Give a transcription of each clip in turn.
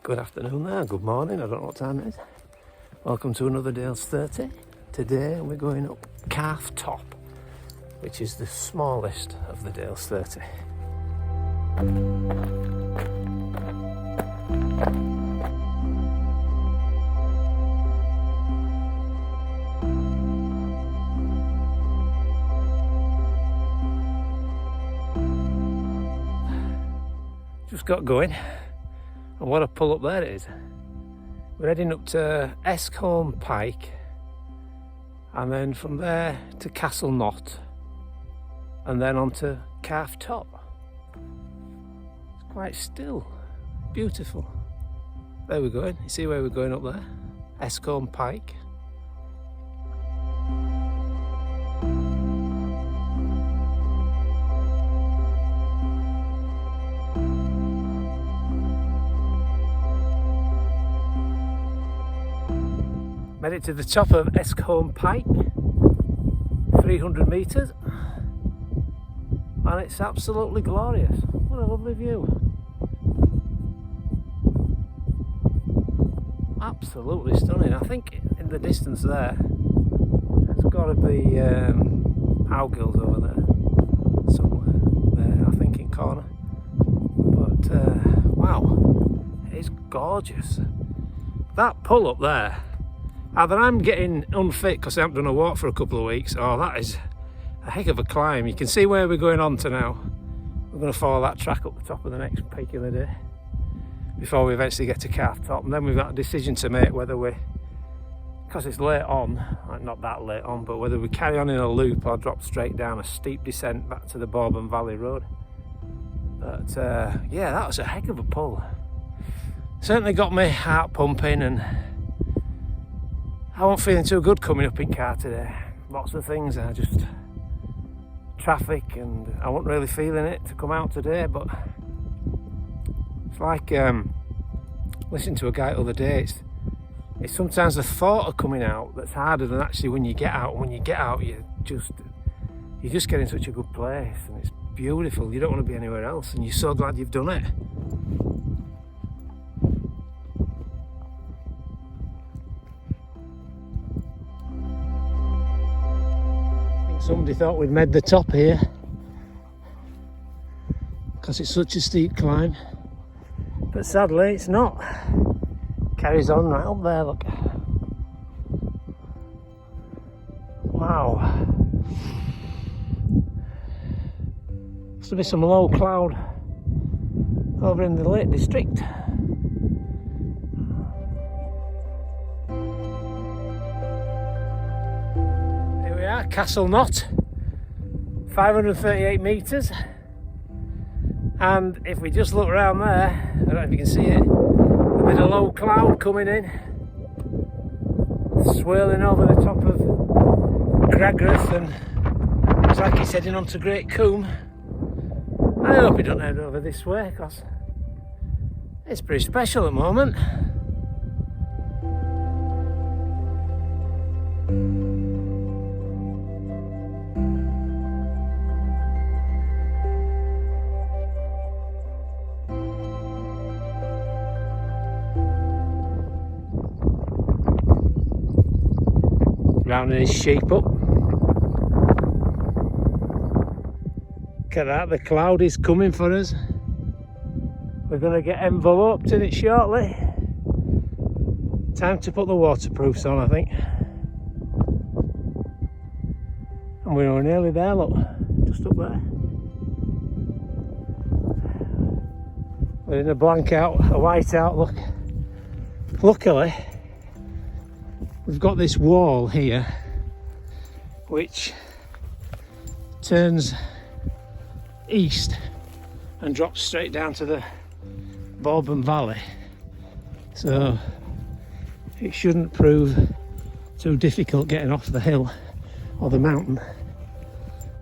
Good afternoon there, good morning, I don't know what time it is. Welcome to another Dales 30. Today we're going up Calf Top, which is the smallest of the Dales 30. Just got going. And what a pull up there it is. We're heading up to Escombe Pike and then from there to Castle Knott and then on to Calf Top. It's quite still, beautiful. There we're going, you see where we're going up there? Escombe Pike. Made it to the top of Escombe Pike, 300 metres, and it's absolutely glorious. What a lovely view. Absolutely stunning. I think in the distance there, there's got to be Howgills over there, somewhere there, I think in corner. But wow, it's gorgeous. That pull up there, either I'm getting unfit because I haven't done a walk for a couple of weeks, or that is a heck of a climb. You can see where we're going on to now. We're going to follow that track up the top of the next peak of the day before we eventually get to Calf Top, and then we've got a decision to make whether we, because it's late on, like not that late on, but whether we carry on in a loop or drop straight down a steep descent back to the Bourbon Valley Road. But yeah, that was a heck of a pull. Certainly got my heart pumping, and I wasn't feeling too good coming up in car today. Lots of things, just traffic, and I wasn't really feeling it to come out today, but it's like listening to a guy the other day, it's sometimes the thought of coming out that's harder than actually when you get out. When you get out, you just get in such a good place, and it's beautiful. You don't want to be anywhere else, and you're so glad you've done it. Somebody thought we'd made the top here because it's such a steep climb, but sadly it's not. Carries on right up there, look. Wow. Must be some low cloud over in the Lake District. Castle Knott, 538 metres, and if we just look around there, I don't know if you can see it, a bit of low cloud coming in, swirling over the top of Craigruth, and looks like it's heading on to Great Combe. I hope it don't head over this way because it's pretty special at the moment. Rounding his sheep up. Look at that, the cloud is coming for us. We're going to get enveloped in it shortly. Time to put the waterproofs on, I think. And we're nearly there, look, just up there. We're in a blank out, a white outlook. Luckily, we've got this wall here which turns east and drops straight down to the Bourbon Valley, so it shouldn't prove too difficult getting off the hill or the mountain,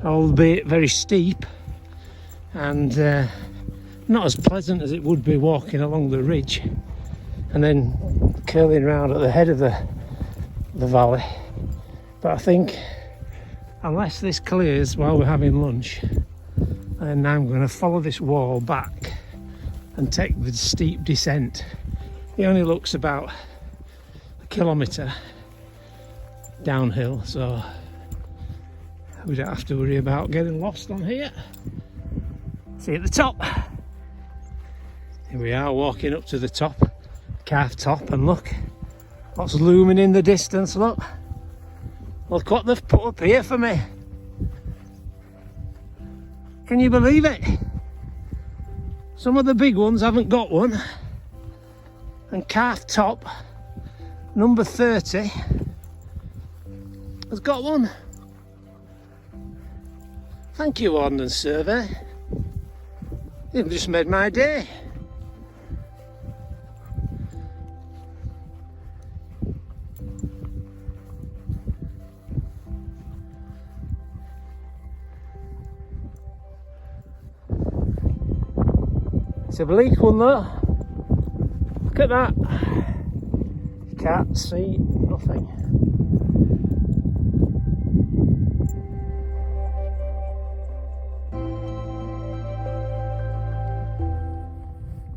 albeit very steep and not as pleasant as it would be walking along the ridge and then curling round at the head of the valley. But I think unless this clears while we're having lunch, then I'm going to follow this wall back and take the steep descent He only looks about a kilometre downhill, so we don't have to worry about getting lost on here. See at the top. Here we are walking up to the top, Calf Top, and look what's looming in the distance. Look what they've put up here for me. Can you believe it? Some of the big ones haven't got one, and Calf Top number 30 has got one. Thank you, Ordnance Survey. You've just made my day. It's a bleak one though. Look at that. You can't see nothing.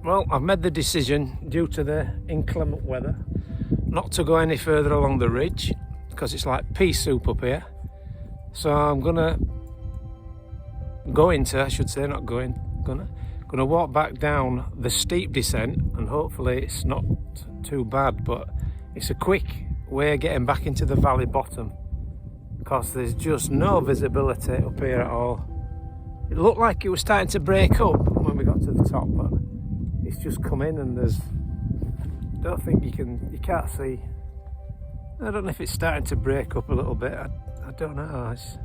Well, I've made the decision, due to the inclement weather, not to go any further along the ridge because it's like pea soup up here. So I'm gonna walk back down the steep descent, and hopefully it's not too bad, but it's a quick way getting back into the valley bottom because there's just no visibility up here at all. It looked like it was starting to break up when we got to the top, but it's just come in and there's, don't think you can't see. I don't know if it's starting to break up a little bit. I don't know, it's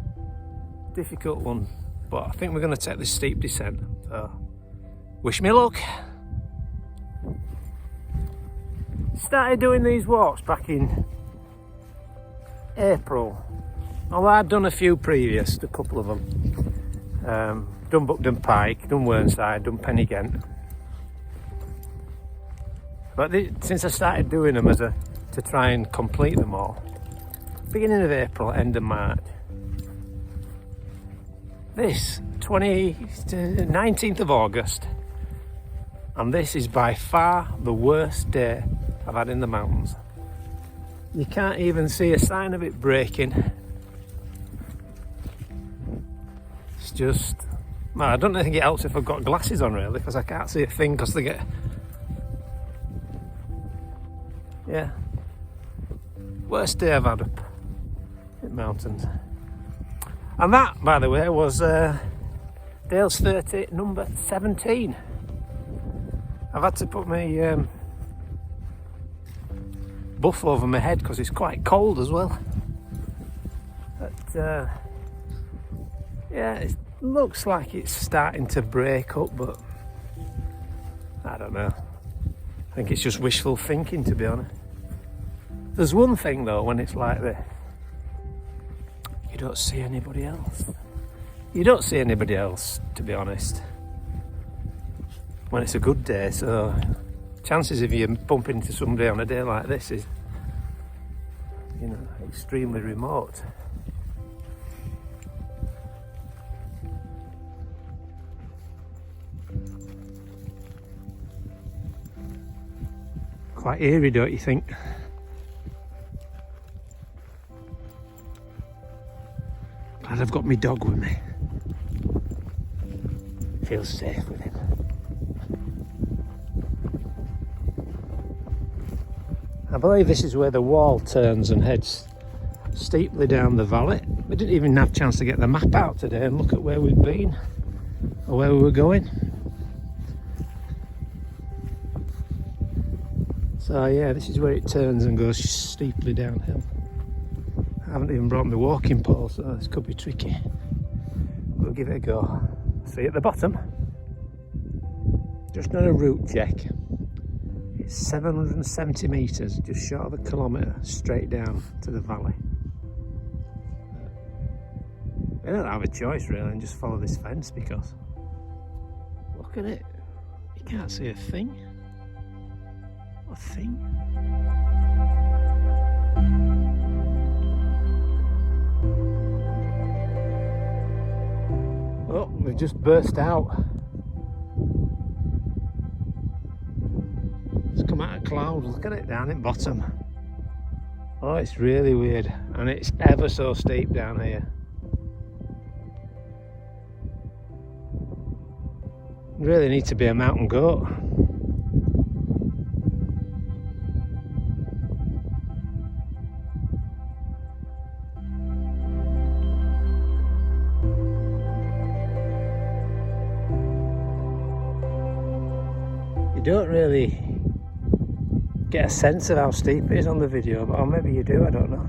a difficult one, but I think we're going to take this steep descent, so wish me luck. Started doing these walks back in April, although I'd done a few previous, a couple of them. Done Buckden Pike, done Whernside, done Pennygent. But since I started doing them to try and complete them all, beginning of April, end of March, this 19th of August, and this is by far the worst day I've had in the mountains. You can't even see a sign of it breaking. It's just, well, I don't think it helps if I've got glasses on really, because I can't see a thing because they get, yeah, worst day I've had up in mountains. And that, by the way, was Dales 30 number 17. I've had to put my buff over my head because it's quite cold as well. But yeah, it looks like it's starting to break up, but I don't know. I think it's just wishful thinking, to be honest. There's one thing though, when it's like this, you don't see anybody else. You don't see anybody else, to be honest, when it's a good day, so chances of you bumping into somebody on a day like this is, you know, extremely remote. Quite eerie, don't you think? Glad I've got my dog with me. Feel safe with him. I believe this is where the wall turns and heads steeply down the valley. We didn't even have a chance to get the map out today and look at where we'd been or where we were going. So yeah, this is where it turns and goes steeply downhill. I haven't even brought my walking pole, so this could be tricky. We'll give it a go. See at the bottom, just done a route check. It's 770 metres, just short of a kilometre, straight down to the valley. I don't have a choice really and just follow this fence because look at it, you can't see a thing. A thing. Oh, we've just burst out. It's come out of clouds. Look at it down at the bottom. Oh, it's really weird, and it's ever so steep down here. You really need to be a mountain goat. You don't really get a sense of how steep it is on the video, or maybe you do, I don't know.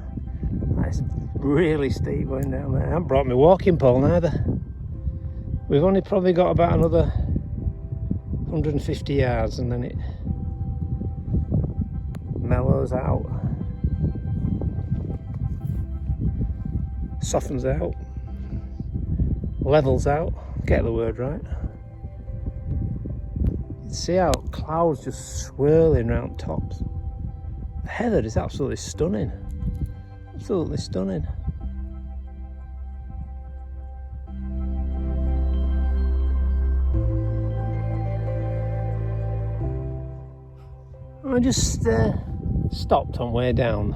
It's really steep going down there. I haven't brought my walking pole neither. We've only probably got about another 150 yards and then it mellows out, softens out, levels out, get the word right. See how clouds just swirling round tops. The heather is absolutely stunning. Absolutely stunning. I just stopped on way down.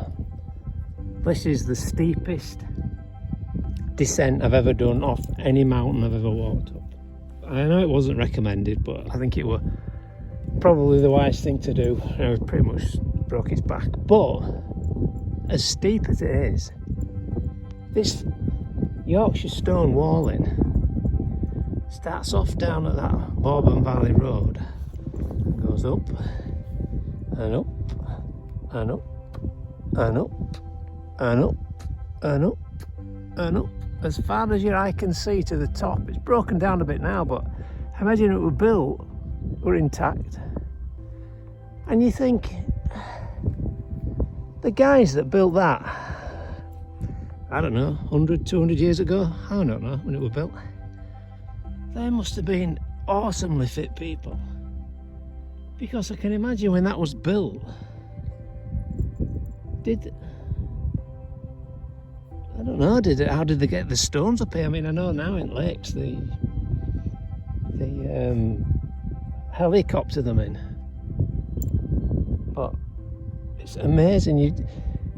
This is the steepest descent I've ever done off any mountain I've ever walked up. I know it wasn't recommended, but I think it was probably the wise thing to do. I pretty much broke its back. But as steep as it is, this Yorkshire stone walling starts off down at that Bourbon Valley Road and goes up and up and up and up and up and up and up as far as your eye can see to the top. It's broken down a bit now, but imagine it were built, were intact. And you think, the guys that built that, I don't know, 100, 200 years ago, I don't know when it was built, they must have been awesomely fit people. Because I can imagine when that was built, I don't know, how did they get the stones up here? I mean, I know now in lakes the helicopter them in, but it's amazing.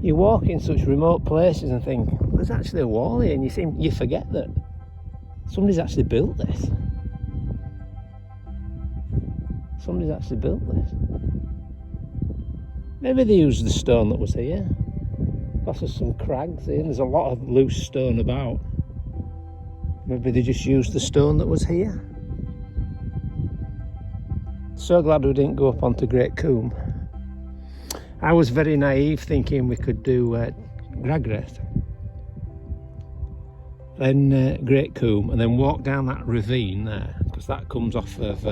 You walk in such remote places and think there's actually a wall here, and you forget that somebody's actually built this. Somebody's actually built this. Maybe they used the stone that was here. There's some crags here, and there's a lot of loose stone about. Maybe they just used the stone that was here. So glad we didn't go up onto Great Coombe. I was very naive thinking we could do Gragreth, then Great Coombe, and then walk down that ravine there, because that comes off of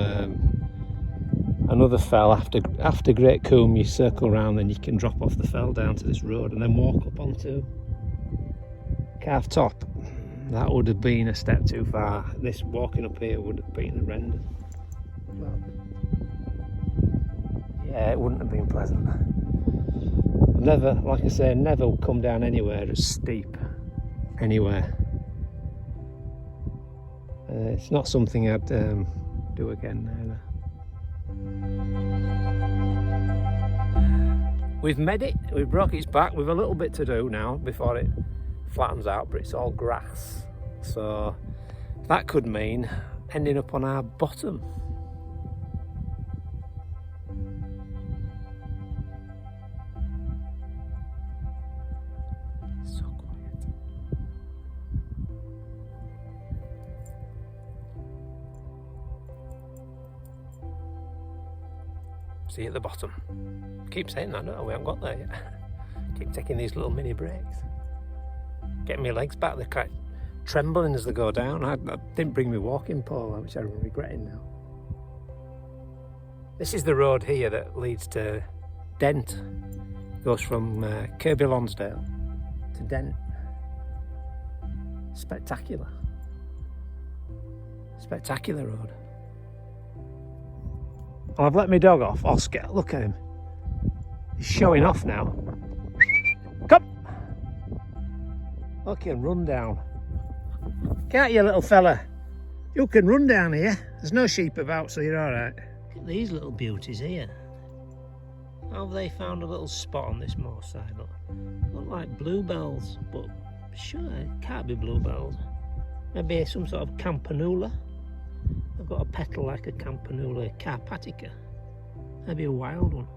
another fell after Great Coombe. You circle around, then you can drop off the fell down to this road and then walk up onto Calf Top. That would have been a step too far. This walking up here would have been horrendous. Well, yeah, it wouldn't have been pleasant. Never, like I say, never come down anywhere as steep, anywhere. It's not something I'd do again either. We've made it, we've broke its back. We've a little bit to do now before it flattens out, but it's all grass. So that could mean ending up on our bottom. So quiet. See you at the bottom. Keep saying that, no, we haven't got there yet. Keep taking these little mini breaks. Getting my legs back, they're quite trembling as they go down. I didn't bring my walking pole, which I'm regretting now. This is the road here that leads to Dent. Goes from Kirkby Lonsdale to Dent. Spectacular. Spectacular road. Well, I've let my dog off, Oscar. Look at him. He's showing off now. Come! Look, he can run down. Can't you, little fella? You can run down here. There's no sheep about, so you're all right. Look at these little beauties here. How have they found a little spot on this moor side? Look like bluebells, but sure, it can't be bluebells. Maybe some sort of campanula. I've got a petal like a campanula carpatica. Maybe a wild one.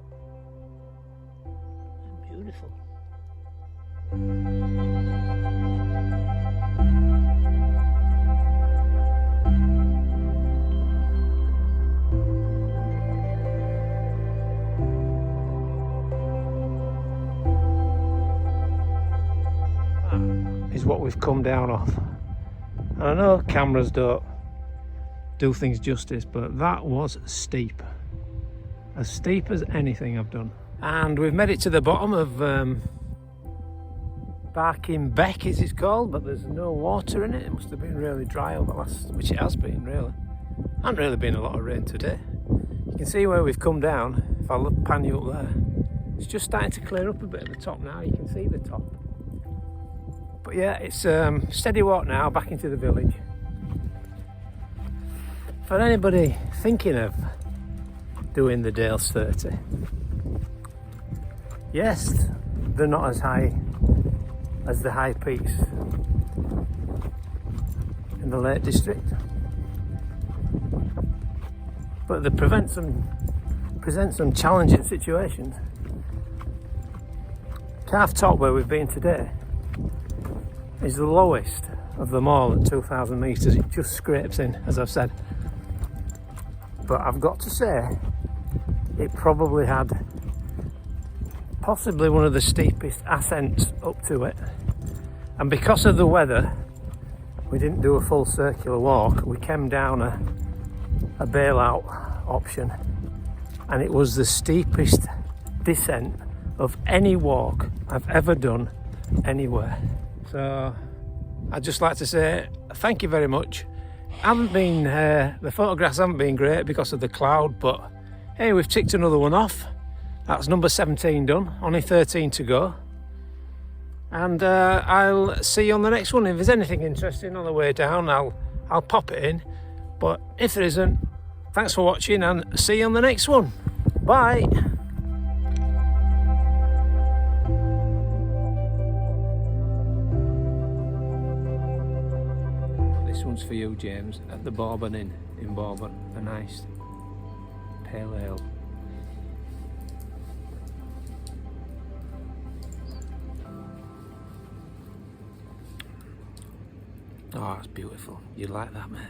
Beautiful. That is what we've come down off. And I know cameras don't do things justice, but that was steep. As steep as anything I've done. And we've made it to the bottom of Barking Beck, as it's called, but there's no water in it. It must have been really dry over the last, which it has been really. Hasn't really been a lot of rain today. You can see where we've come down. If I look, pan you up there, it's just starting to clear up a bit at the top now. You can see the top. But yeah, it's steady walk now back into the village. For anybody thinking of doing the Dales 30, yes, they're not as high as the high peaks in the Lake District, but they present some challenging situations. Calf Top, where we've been today, is the lowest of them all at 2,000 metres. It just scrapes in, as I've said. But I've got to say, it probably had possibly one of the steepest ascents up to it. And because of the weather, we didn't do a full circular walk. We came down a bailout option, and it was the steepest descent of any walk I've ever done anywhere. So I'd just like to say thank you very much. The photographs haven't been great because of the cloud, but hey, we've ticked another one off. That's number 17 done, only 13 to go. And I'll see you on the next one. If there's anything interesting on the way down, I'll pop it in. But if there isn't, thanks for watching and see you on the next one. Bye. This one's for you, James, at the Bourbon Inn in Bourbon. A nice pale ale. Oh, it's beautiful. You like that, mate?